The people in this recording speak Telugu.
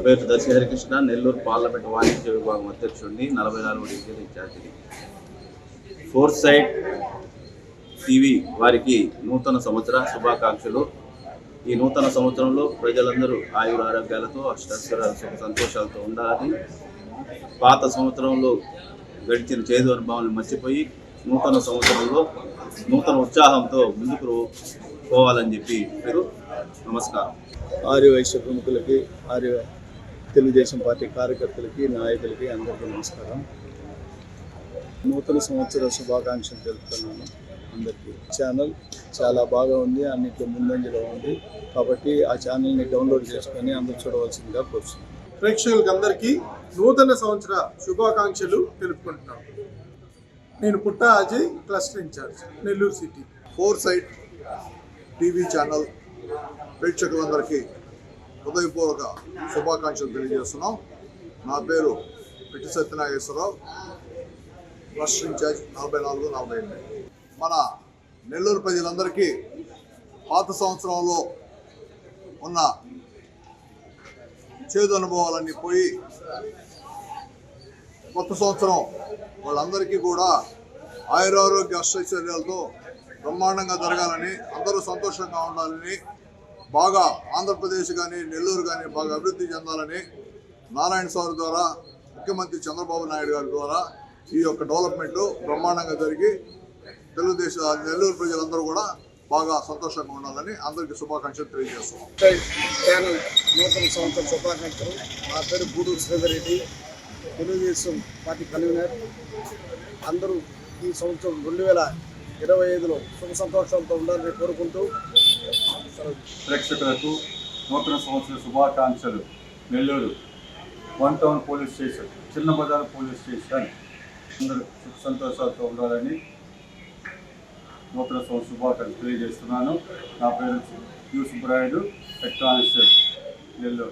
పేరు దర్శి హరికృష్ణ, నెల్లూరు పార్లమెంట్ వాణిజ్య విభాగం అధ్యక్షుడిని, 44వ డివిజన్ ఇన్ఛార్జిని. ఫోర్ సైట్ టీవీ వారికి నూతన సంవత్సర శుభాకాంక్షలు. ఈ నూతన సంవత్సరంలో ప్రజలందరూ ఆయుర ఆరోగ్యాలతో అష్టైశ్వర్యాల సుఖ సంతోషాలతో ఉండాలని, పాత సంవత్సరంలో గడిచిన చేదు అనుభవాలను మర్చిపోయి నూతన సంవత్సరంలో నూతన ఉత్సాహంతో ముందుకు పోవాలని చెప్పి మీరు నమస్కారం. ఆర్య వైశ్య ప్రముఖులకి, ఆర్య తెలుగుదేశం పార్టీ కార్యకర్తలకి, నాయకులకి అందరికీ నమస్కారం. నూతన సంవత్సర శుభాకాంక్షలు తెలుపుతున్నాను అందరికీ. ఛానల్ చాలా బాగా ఉంది, అన్నింటిలో ముందంజలో ఉంది. కాబట్టి ఆ ఛానల్ని డౌన్లోడ్ చేసుకొని అందరూ చూడవలసిందిగా కోరుతున్నాను. ప్రేక్షకులకి అందరికీ నూతన సంవత్సర శుభాకాంక్షలు తెలుపుకుంటున్నాను. నేను Putta Ajay, cluster incharge, Nellore city. Four sight TV channel ప్రేక్షకులందరికీ హృదయపూర్వక శుభాకాంక్షలు తెలియజేస్తున్నాం. నా పేరు పిట్టి సత్యనాగేశ్వరరావు, క్లస్టర్ ఇన్ఛార్జ్ 44-48. మన నెల్లూరు ప్రజలందరికీ పాత సంవత్సరంలో ఉన్న చేదు అనుభవాలన్నీ పోయి కొత్త సంవత్సరం వాళ్ళందరికీ కూడా ఆయురారోగ్య అష్టైశ్వర్యాలతో బ్రహ్మాండంగా జరగాలని, అందరూ సంతోషంగా ఉండాలని, బాగా ఆంధ్రప్రదేశ్ కానీ నెల్లూరు కానీ బాగా అభివృద్ధి చెందాలని నారాయణ స్వామి ద్వారా, ముఖ్యమంత్రి చంద్రబాబు నాయుడు గారి ద్వారా ఈ యొక్క డెవలప్మెంట్ బ్రహ్మాండంగా జరిగి నెల్లూరు ప్రజలందరూ కూడా బాగా సంతోషంగా ఉండాలని అందరికీ శుభాకాంక్షలు తెలియజేస్తున్నాం. ఛానల్ నూతన సంవత్సర శుభాకాంక్షలు. నా పేరు గూడూరు శ్రీధర్ రెడ్డి, తెలుగుదేశం పార్టీ కన్వీనర్. అందరూ ఈ సంవత్సరం 2025లో సుఖ సంతోషాలతో ఉండాలని కోరుకుంటూ ప్రేక్షకులకు నూతన సంవత్సర శుభాకాంక్షలు. నెల్లూరు 1 టౌన్ పోలీస్ స్టేషన్, చిన్న బజార్ పోలీస్ స్టేషన్ అందరూ సుఖ సంతోషాలతో ఉండాలని నూతన సంవత్సర శుభాకాంక్షలు తెలియజేస్తున్నాను. నా పేరు యు సుబ్బరాయుడు, ఎలక్ట్రానిక్స్, నెల్లూరు.